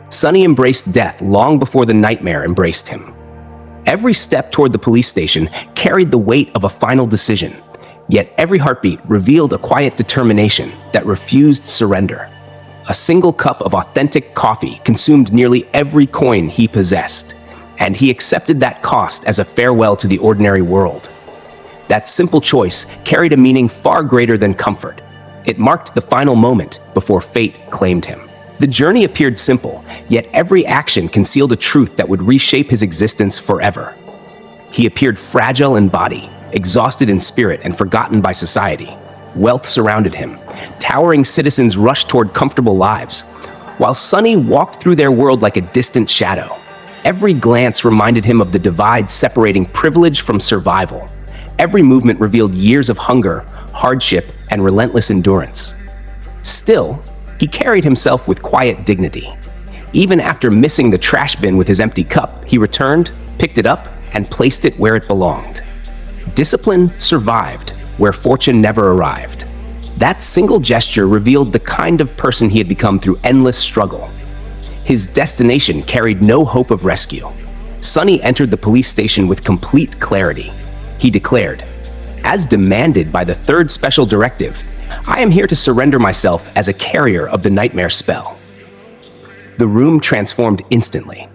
Sonny embraced death long before the nightmare embraced him. Every step toward the police station carried the weight of a final decision, yet every heartbeat revealed a quiet determination that refused surrender. A single cup of authentic coffee consumed nearly every coin he possessed, and he accepted that cost as a farewell to the ordinary world. That simple choice carried a meaning far greater than comfort. It marked the final moment before fate claimed him. The journey appeared simple, yet every action concealed a truth that would reshape his existence forever. He appeared fragile in body, exhausted in spirit, and forgotten by society. Wealth surrounded him. Towering citizens rushed toward comfortable lives, while Sonny walked through their world like a distant shadow. Every glance reminded him of the divide separating privilege from survival. Every movement revealed years of hunger, hardship, and relentless endurance. Still, he carried himself with quiet dignity. Even after missing the trash bin with his empty cup, he returned, picked it up, and placed it where it belonged. Discipline survived where fortune never arrived. That single gesture revealed the kind of person he had become through endless struggle. His destination carried no hope of rescue. Sonny entered the police station with complete clarity. He declared, "As demanded by the third special directive, I am here to surrender myself as a carrier of the nightmare spell." The room transformed instantly.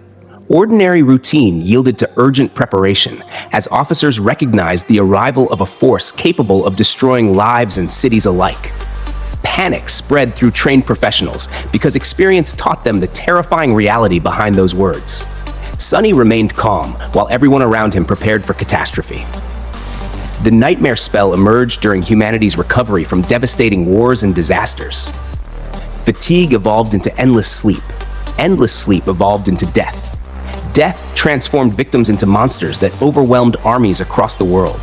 Ordinary routine yielded to urgent preparation as officers recognized the arrival of a force capable of destroying lives and cities alike. Panic spread through trained professionals because experience taught them the terrifying reality behind those words. Sonny remained calm while everyone around him prepared for catastrophe. The nightmare spell emerged during humanity's recovery from devastating wars and disasters. Fatigue evolved into endless sleep. Endless sleep evolved into death. Death transformed victims into monsters that overwhelmed armies across the world.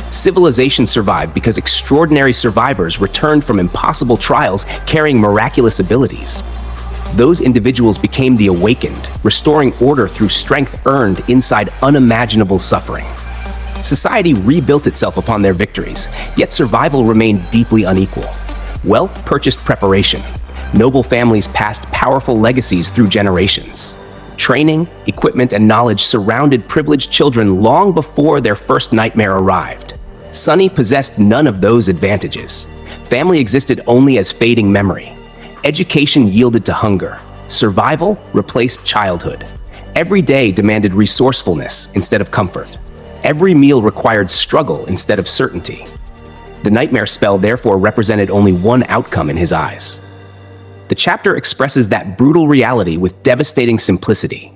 Civilization survived because extraordinary survivors returned from impossible trials carrying miraculous abilities. Those individuals became the awakened, restoring order through strength earned inside unimaginable suffering. Society rebuilt itself upon their victories, yet survival remained deeply unequal. Wealth purchased preparation. Noble families passed powerful legacies through generations. Training, equipment, and knowledge surrounded privileged children long before their first nightmare arrived. Sonny possessed none of those advantages. Family existed only as fading memory. Education yielded to hunger. Survival replaced childhood. Every day demanded resourcefulness instead of comfort. Every meal required struggle instead of certainty. The nightmare spell therefore represented only one outcome in his eyes. The chapter expresses that brutal reality with devastating simplicity.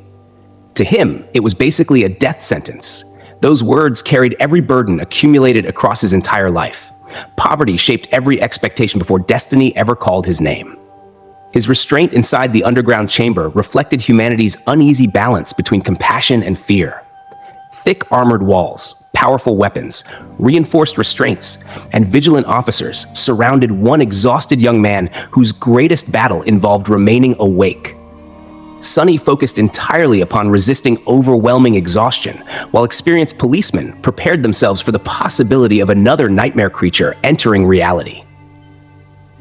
To him, it was basically a death sentence. Those words carried every burden accumulated across his entire life. Poverty shaped every expectation before destiny ever called his name. His restraint inside the underground chamber reflected humanity's uneasy balance between compassion and fear. Thick armored walls, powerful weapons, reinforced restraints, and vigilant officers surrounded one exhausted young man whose greatest battle involved remaining awake. Sonny focused entirely upon resisting overwhelming exhaustion, while experienced policemen prepared themselves for the possibility of another nightmare creature entering reality.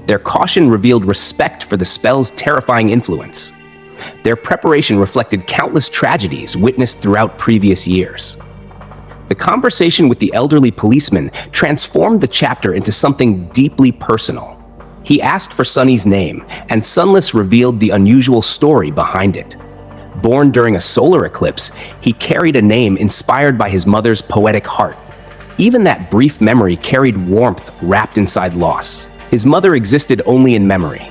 Their caution revealed respect for the spell's terrifying influence. Their preparation reflected countless tragedies witnessed throughout previous years. The conversation with the elderly policeman transformed the chapter into something deeply personal. He asked for Sonny's name, and Sunless revealed the unusual story behind it. Born during a solar eclipse, he carried a name inspired by his mother's poetic heart. Even that brief memory carried warmth wrapped inside loss. His mother existed only in memory.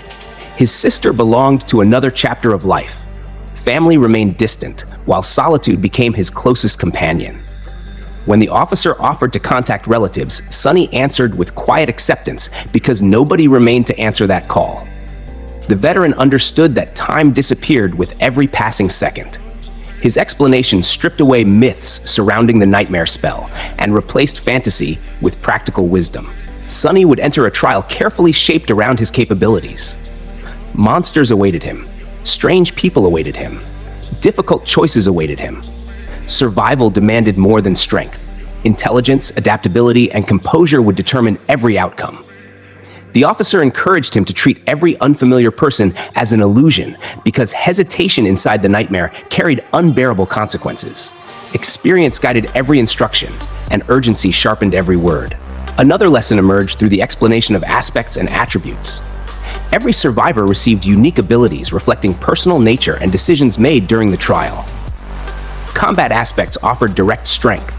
His sister belonged to another chapter of life. Family remained distant, while solitude became his closest companion. When the officer offered to contact relatives, Sonny answered with quiet acceptance because nobody remained to answer that call. The veteran understood that time disappeared with every passing second. His explanation stripped away myths surrounding the nightmare spell and replaced fantasy with practical wisdom. Sonny would enter a trial carefully shaped around his capabilities. Monsters awaited him. Strange people awaited him. Difficult choices awaited him. Survival demanded more than strength. Intelligence, adaptability, and composure would determine every outcome. The officer encouraged him to treat every unfamiliar person as an illusion because hesitation inside the nightmare carried unbearable consequences. Experience guided every instruction, and urgency sharpened every word. Another lesson emerged through the explanation of aspects and attributes. Every survivor received unique abilities reflecting personal nature and decisions made during the trial. Combat aspects offered direct strength.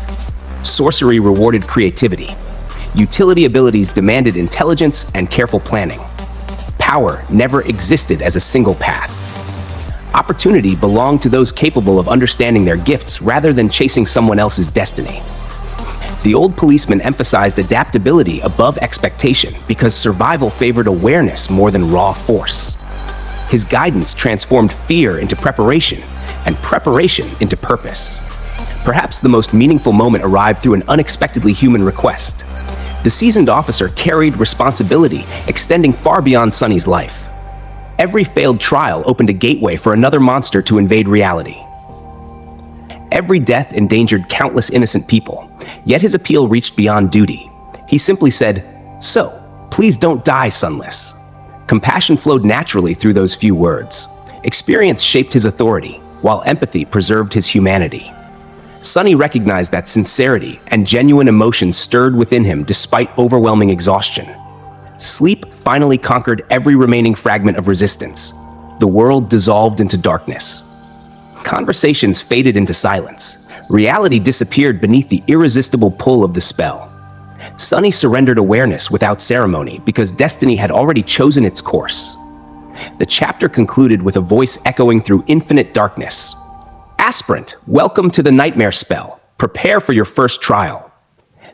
Sorcery rewarded creativity. Utility abilities demanded intelligence and careful planning. Power never existed as a single path. Opportunity belonged to those capable of understanding their gifts rather than chasing someone else's destiny. The old policeman emphasized adaptability above expectation because survival favored awareness more than raw force. His guidance transformed fear into preparation and preparation into purpose. Perhaps the most meaningful moment arrived through an unexpectedly human request. The seasoned officer carried responsibility, extending far beyond Sonny's life. Every failed trial opened a gateway for another monster to invade reality. Every death endangered countless innocent people, yet his appeal reached beyond duty. He simply said, "So, please don't die, Sunless." Compassion flowed naturally through those few words. Experience shaped his authority, while empathy preserved his humanity. Sonny recognized that sincerity and genuine emotion stirred within him despite overwhelming exhaustion. Sleep finally conquered every remaining fragment of resistance. The world dissolved into darkness. Conversations faded into silence. Reality disappeared beneath the irresistible pull of the spell. Sonny surrendered awareness without ceremony because destiny had already chosen its course. The chapter concluded with a voice echoing through infinite darkness. "Aspirant, welcome to the nightmare spell. Prepare for your first trial."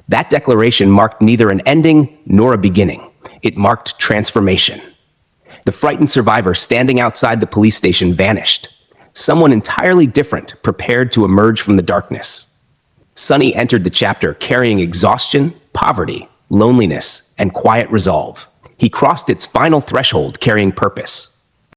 That declaration marked neither an ending nor a beginning. It marked transformation. The frightened survivor standing outside the police station vanished. Someone entirely different prepared to emerge from the darkness. Sonny entered the chapter carrying exhaustion, poverty, loneliness, and quiet resolve. He crossed its final threshold carrying purpose.